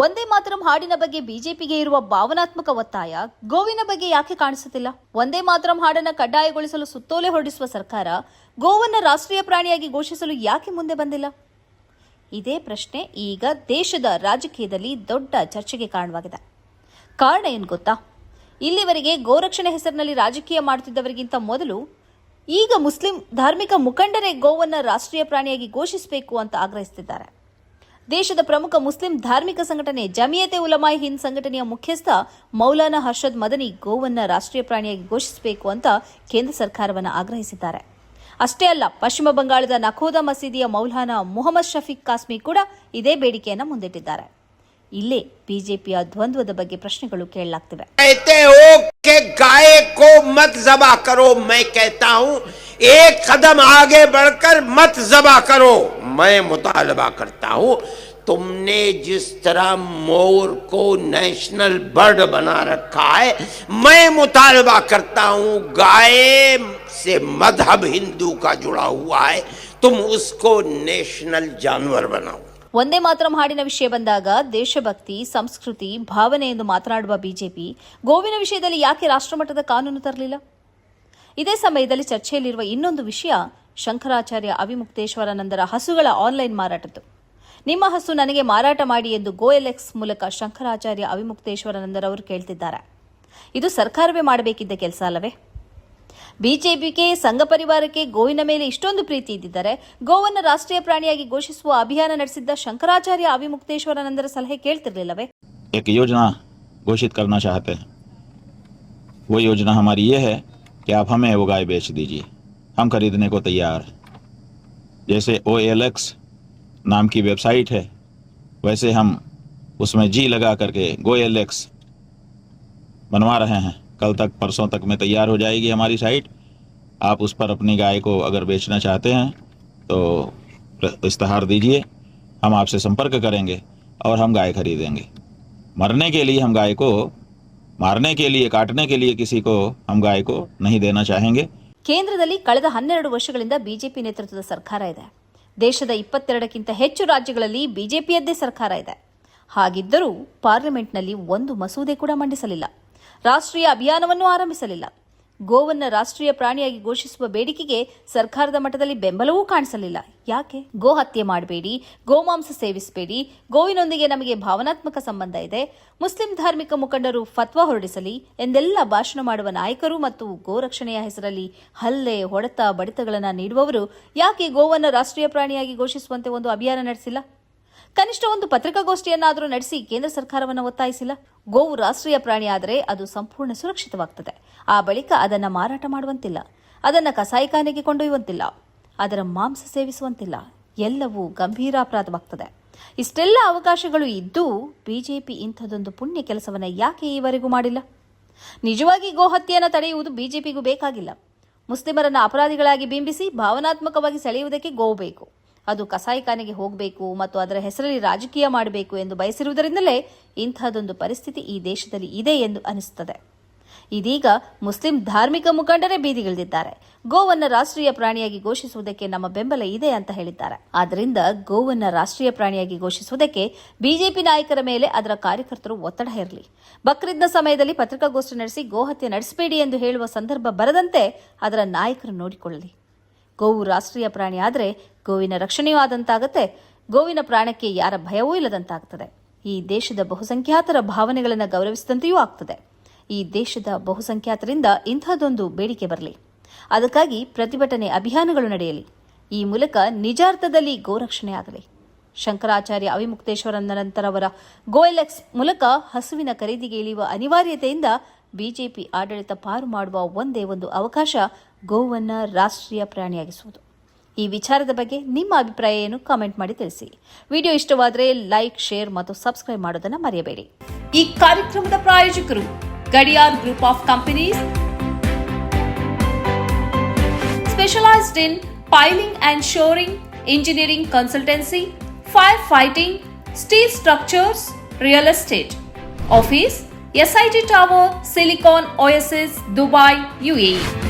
ಒಂದೇ ಮಾತರಂ ಹಾಡಿನ ಬಗ್ಗೆ ಬಿಜೆಪಿಗೆ ಇರುವ ಭಾವನಾತ್ಮಕ ಒತ್ತಾಯ ಗೋವಿನ ಬಗ್ಗೆ ಯಾಕೆ ಕಾಣಿಸುತ್ತಿಲ್ಲ? ಒಂದೇ ಮಾತರಂ ಹಾಡನ್ನು ಕಡ್ಡಾಯಗೊಳಿಸಲು ಸುತ್ತೋಲೆ ಹೊರಡಿಸುವ ಸರ್ಕಾರ ಗೋವನ್ನು ರಾಷ್ಟ್ರೀಯ ಪ್ರಾಣಿಯಾಗಿ ಘೋಷಿಸಲು ಯಾಕೆ ಮುಂದೆ ಬಂದಿಲ್ಲ? ಇದೇ ಪ್ರಶ್ನೆ ಈಗ ದೇಶದ ರಾಜಕೀಯದಲ್ಲಿ ದೊಡ್ಡ ಚರ್ಚೆಗೆ ಕಾರಣವಾಗಿದೆ. ಕಾರಣ ಏನು ಗೊತ್ತಾ? ಇಲ್ಲಿವರೆಗೆ ಗೋರಕ್ಷಣೆ ಹೆಸರಿನಲ್ಲಿ ರಾಜಕೀಯ ಮಾಡುತ್ತಿದ್ದವರಿಗಿಂತ ಮೊದಲು ಈಗ ಮುಸ್ಲಿಂ ಧಾರ್ಮಿಕ ಮುಖಂಡರೇ ಗೋವನ್ನು ರಾಷ್ಟ್ರೀಯ ಪ್ರಾಣಿಯಾಗಿ ಘೋಷಿಸಬೇಕು ಅಂತ ಆಗ್ರಹಿಸುತ್ತಿದ್ದಾರೆ. ದೇಶದ ಪ್ರಮುಖ ಮುಸ್ಲಿಂ ಧಾರ್ಮಿಕ ಸಂಘಟನೆ ಜಮಿಯತೆ ಉಲಮಾಯ್ ಹಿಂದ್ ಸಂಘಟನೆಯ ಮುಖ್ಯಸ್ಥ ಮೌಲಾನಾ ಹರ್ಷದ್ ಮದನಿ ಗೋವನ್ನು ರಾಷ್ಟ್ರೀಯ ಪ್ರಾಣಿಯಾಗಿ ಘೋಷಿಸಬೇಕು ಅಂತ ಕೇಂದ್ರ ಸರ್ಕಾರವನ್ನು ಆಗ್ರಹಿಸಿದ್ದಾರೆ. ಅಷ್ಟೇ ಅಲ್ಲ, ಪಶ್ಚಿಮ ಬಂಗಾಳದ ನಖೋದಾ ಮಸೀದಿಯ ಮೌಲಾನಾ ಮೊಹಮ್ಮದ್ ಶಫೀಕ್ ಕಾಸ್ಮಿ ಕೂಡ ಇದೇ ಬೇಡಿಕೆಯನ್ನು ಮುಂದಿಟ್ಟಿದ್ದಾರೆ. ಇಲ್ಲೇ ಬಿಜೆಪಿಯ ದ್ವಂದ್ವದ ಬಗ್ಗೆ ಪ್ರಶ್ನೆಗಳು ಕೇಳಲಾಗ್ತಿವೆ. गाय को मत ज़बा करो, मैं कहता हूं एक कदम आगे बढ़कर मत ज़बा करो. मैं मुतालबा करता हूं, तुमने जिस तरह मोर को नेशनल बर्ड बना रखा है, मैं मुतालबा करता हूं गाय से मजहब हिंदू का जुड़ा हुआ है, तुम उसको नेशनल जानवर बनाओ. ಒಂದೇ ಮಾತರಂ ಹಾಡಿನ ವಿಷಯ ಬಂದಾಗ ದೇಶಭಕ್ತಿ, ಸಂಸ್ಕೃತಿ, ಭಾವನೆ ಎಂದು ಮಾತನಾಡುವ ಬಿಜೆಪಿ ಗೋವಿನ ವಿಷಯದಲ್ಲಿ ಯಾಕೆ ರಾಷ್ಟ್ರಮಟ್ಟದ ಕಾನೂನು ತರಲಿಲ್ಲ? ಇದೇ ಸಮಯದಲ್ಲಿ ಚರ್ಚೆಯಲ್ಲಿರುವ ಇನ್ನೊಂದು ವಿಷಯ ಶಂಕರಾಚಾರ್ಯ ಅವಿಮುಕ್ತೇಶ್ವರಾನಂದರ ಹಸುಗಳ ಆನ್ಲೈನ್ ಮಾರಾಟದ್ದು. ನಿಮ್ಮ ಹಸು ನನಗೆ ಮಾರಾಟ ಮಾಡಿ ಎಂದು GoLX ಮೂಲಕ ಶಂಕರಾಚಾರ್ಯ ಅವಿಮುಕ್ತೇಶ್ವರಾನಂದರವರು ಕೇಳ್ತಿದ್ದಾರೆ. ಇದು ಸರ್ಕಾರವೇ ಮಾಡಬೇಕಿದ್ದ ಕೆಲಸ ಅಲ್ಲವೇ? ಬಿಜೆಪಿಗೆ, ಸಂಘ ಪರಿವಾರಕ್ಕೆ ಗೋವಿನ ಮೇಲೆ ಇಷ್ಟೊಂದು ಪ್ರೀತಿ ಇದ್ದಿದ್ದರೆ ಗೋವನ್ನು ರಾಷ್ಟ್ರೀಯ ಪ್ರಾಣಿಯಾಗಿ ಘೋಷಿಸುವ ಅಭಿಯಾನ ನಡೆಸಿದ್ದ ಶಂಕರಾಚಾರ್ಯ ಅವಿಮುಕ್ತೇಶ್ವರಾನಂದರ ಸಲಹೆ ಕೇಳ್ತಿರ್ಲಿಲ್ಲವೇ? एक योजना घोषित करना चाहते हैं. वो योजना हमारी ये है कि आप हमें वो गाय बेच दीजिए, हम खरीदने को तैयार हैं. जैसे OLX नाम की वेबसाइट है, वैसे हम उसमें जी लगा करके GoLX बनवा रहे हैं. कल तक, परसों तक में तैयार हो जाएगी हमारी साइट. आप उस पर अपनी गाय को अगर बेचना चाहते हैं तो इश्तहार दीजिए, हम आपसे संपर्क करेंगे और हम गाय खरीदेंगे. मरने के लिए हम गाय को, मारने के लिए, काटने के लिए किसी को हम गाय को नहीं देना चाहेंगे. ಕೇಂದ್ರದಲ್ಲಿ ಕಳೆದ 12 ವರ್ಷಗಳಿಂದ ಬಿಜೆಪಿ ನೇತೃತ್ವದ ಸರ್ಕಾರ ಇದೆ. ದೇಶದ 22ಕ್ಕಿಂತ ಹೆಚ್ಚು ರಾಜ್ಯಗಳಲ್ಲಿ ಬಿಜೆಪಿಯದ್ದೇ ಸರ್ಕಾರ ಇದೆ. ಹಾಗಿದ್ದರೂ ಪಾರ್ಲಿಮೆಂಟ್ನಲ್ಲಿ ಒಂದು ಮಸೂದೆ ಕೂಡ ಮಂಡಿಸಲಿಲ್ಲ, ರಾಷ್ಟ್ರೀಯ ಅಭಿಯಾನವನ್ನು ಆರಂಭಿಸಲಿಲ್ಲ. ಗೋವನ್ನು ರಾಷ್ಟ್ರೀಯ ಪ್ರಾಣಿಯಾಗಿ ಘೋಷಿಸುವ ಬೇಡಿಕೆಗೆ ಸರ್ಕಾರದ ಮಟ್ಟದಲ್ಲಿ ಬೆಂಬಲವೂ ಕಾಣಿಸಲಿಲ್ಲ. ಯಾಕೆ? ಗೋ ಹತ್ಯೆ ಮಾಡಬೇಡಿ, ಗೋಮಾಂಸ ಸೇವಿಸಬೇಡಿ, ಗೋವಿನೊಂದಿಗೆ ನಮಗೆ ಭಾವನಾತ್ಮಕ ಸಂಬಂಧ ಇದೆ, ಮುಸ್ಲಿಂ ಧಾರ್ಮಿಕ ಮುಖಂಡರು ಫತ್ವಾ ಹೊರಡಿಸಲಿ ಎಂದೆಲ್ಲ ಭಾಷಣ ಮಾಡುವ ನಾಯಕರು ಮತ್ತು ಗೋರಕ್ಷಣೆಯ ಹೆಸರಲ್ಲಿ ಹಲ್ಲೆ, ಹೊಡೆತ, ಬಡಿತಗಳನ್ನು ನೀಡುವವರು ಯಾಕೆ ಗೋವನ್ನು ರಾಷ್ಟ್ರೀಯ ಪ್ರಾಣಿಯಾಗಿ ಘೋಷಿಸುವಂತೆ ಒಂದು ಅಭಿಯಾನ ನಡೆಸಿಲ್ಲ? ಕನಿಷ್ಠ ಒಂದು ಪತ್ರಿಕಾಗೋಷ್ಠಿಯನ್ನಾದರೂ ನಡೆಸಿ ಕೇಂದ್ರ ಸರ್ಕಾರವನ್ನು ಒತ್ತಾಯಿಸಿಲ್ಲ? ಗೋವು ರಾಷ್ಟ್ರೀಯ ಪ್ರಾಣಿ ಆದರೆ ಅದು ಸಂಪೂರ್ಣ ಸುರಕ್ಷಿತವಾಗ್ತದೆ. ಆ ಬಳಿಕ ಅದನ್ನು ಮಾರಾಟ ಮಾಡುವಂತಿಲ್ಲ, ಅದನ್ನು ಕಸಾಯಿಖಾನೆಗೆ ಕೊಂಡೊಯ್ಯುವಂತಿಲ್ಲ, ಅದರ ಮಾಂಸ ಸೇವಿಸುವಂತಿಲ್ಲ. ಎಲ್ಲವೂ ಗಂಭೀರ ಅಪರಾಧವಾಗ್ತದೆ. ಇಷ್ಟೆಲ್ಲ ಅವಕಾಶಗಳು ಇದ್ದೂ ಬಿಜೆಪಿ ಇಂಥದೊಂದು ಪುಣ್ಯ ಕೆಲಸವನ್ನು ಯಾಕೆ ಈವರೆಗೂ ಮಾಡಿಲ್ಲ? ನಿಜವಾಗಿ ಗೋ ಹತ್ಯೆಯನ್ನು ತಡೆಯುವುದು ಬಿಜೆಪಿಗೂ ಬೇಕಾಗಿಲ್ಲ. ಮುಸ್ಲಿಮರನ್ನು ಅಪರಾಧಿಗಳಾಗಿ ಬಿಂಬಿಸಿ ಭಾವನಾತ್ಮಕವಾಗಿ ಸೆಳೆಯುವುದಕ್ಕೆ ಗೋವು ಬೇಕು. ಅದು ಕಸಾಯಿಖಾನೆಗೆ ಹೋಗಬೇಕು ಮತ್ತು ಅದರ ಹೆಸರಲ್ಲಿ ರಾಜಕೀಯ ಮಾಡಬೇಕು ಎಂದು ಬಯಸಿರುವುದರಿಂದಲೇ ಇಂತಹದೊಂದು ಪರಿಸ್ಥಿತಿ ಈ ದೇಶದಲ್ಲಿ ಇದೆ ಎಂದು ಅನಿಸುತ್ತದೆ. ಇದೀಗ ಮುಸ್ಲಿಂ ಧಾರ್ಮಿಕ ಮುಖಂಡರೇ ಬೀದಿಗಿಳಿದಿದ್ದಾರೆ. ಗೋವನ್ನು ರಾಷ್ಟ್ರೀಯ ಪ್ರಾಣಿಯಾಗಿ ಘೋಷಿಸುವುದಕ್ಕೆ ನಮ್ಮ ಬೆಂಬಲ ಇದೆ ಅಂತ ಹೇಳಿದ್ದಾರೆ. ಆದ್ದರಿಂದ ಗೋವನ್ನು ರಾಷ್ಟ್ರೀಯ ಪ್ರಾಣಿಯಾಗಿ ಘೋಷಿಸುವುದಕ್ಕೆ ಬಿಜೆಪಿ ನಾಯಕರ ಮೇಲೆ ಅದರ ಕಾರ್ಯಕರ್ತರು ಒತ್ತಡ ಹೇರಲಿ. ಬಕ್ರೀದ್ನ ಸಮಯದಲ್ಲಿ ಪತ್ರಿಕಾಗೋಷ್ಠಿ ನಡೆಸಿ ಗೋಹತ್ಯೆ ನಡೆಸಬೇಡಿ ಎಂದು ಹೇಳುವ ಸಂದರ್ಭ ಬರದಂತೆ ಅದರ ನಾಯಕರು ನೋಡಿಕೊಳ್ಳಲಿ. ಗೋವು ರಾಷ್ಟ್ರೀಯ ಪ್ರಾಣಿ ಆದರೆ ಗೋವಿನ ರಕ್ಷಣೆಯೂ ಆದಂತಾಗತ್ತೆ, ಗೋವಿನ ಪ್ರಾಣಕ್ಕೆ ಯಾರ ಭಯವೂ ಇಲ್ಲದಂತಾಗ್ತದೆ. ಈ ದೇಶದ ಬಹುಸಂಖ್ಯಾತರ ಭಾವನೆಗಳನ್ನು ಗೌರವಿಸಿದಂತೆಯೂ ಆಗ್ತದೆ. ಈ ದೇಶದ ಬಹುಸಂಖ್ಯಾತರಿಂದ ಇಂಥದ್ದೊಂದು ಬೇಡಿಕೆ ಬರಲಿ. ಅದಕ್ಕಾಗಿ ಪ್ರತಿಭಟನೆ, ಅಭಿಯಾನಗಳು ನಡೆಯಲಿ. ಈ ಮೂಲಕ ನಿಜಾರ್ಥದಲ್ಲಿ ಗೋರಕ್ಷಣೆ ಆಗಲಿ. ಶಂಕರಾಚಾರ್ಯ ಅವಿಮುಕ್ತೇಶ್ವರಾನಂದರವರ GoLX ಮೂಲಕ ಹಸುವಿನ ಖರೀದಿಗೆ ಇಳಿಯುವ ಅನಿವಾರ್ಯತೆಯಿಂದ ಬಿಜೆಪಿ ಆಡಳಿತ ಪಾರು ಮಾಡುವ ಒಂದೇ ಒಂದು ಅವಕಾಶ ಗೋವನ್ನು ರಾಷ್ಟ್ರೀಯ ಪ್ರಾಣಿಯಾಗಿಸುವುದು. ಈ ವಿಚಾರದ ಬಗ್ಗೆ ನಿಮ್ಮ ಅಭಿಪ್ರಾಯ ಏನು? ಕಾಮೆಂಟ್ ಮಾಡಿ ತಿಳಿಸಿ. ವಿಡಿಯೋ ಇಷ್ಟವಾದರೆ ಲೈಕ್, ಶೇರ್ ಮತ್ತು ಸಬ್ಸ್ಕ್ರೈಬ್ ಮಾಡೋದನ್ನು ಮರೆಯಬೇಡಿ. ಈ ಕಾರ್ಯಕ್ರಮದ ಪ್ರಾಯೋಜಕರು Gadiyar group of companies, specialised in piling and shoring, engineering consultancy, fire fighting, steel structures, real estate. Office SIT Tower, Silicon Oasis, Dubai, UAE.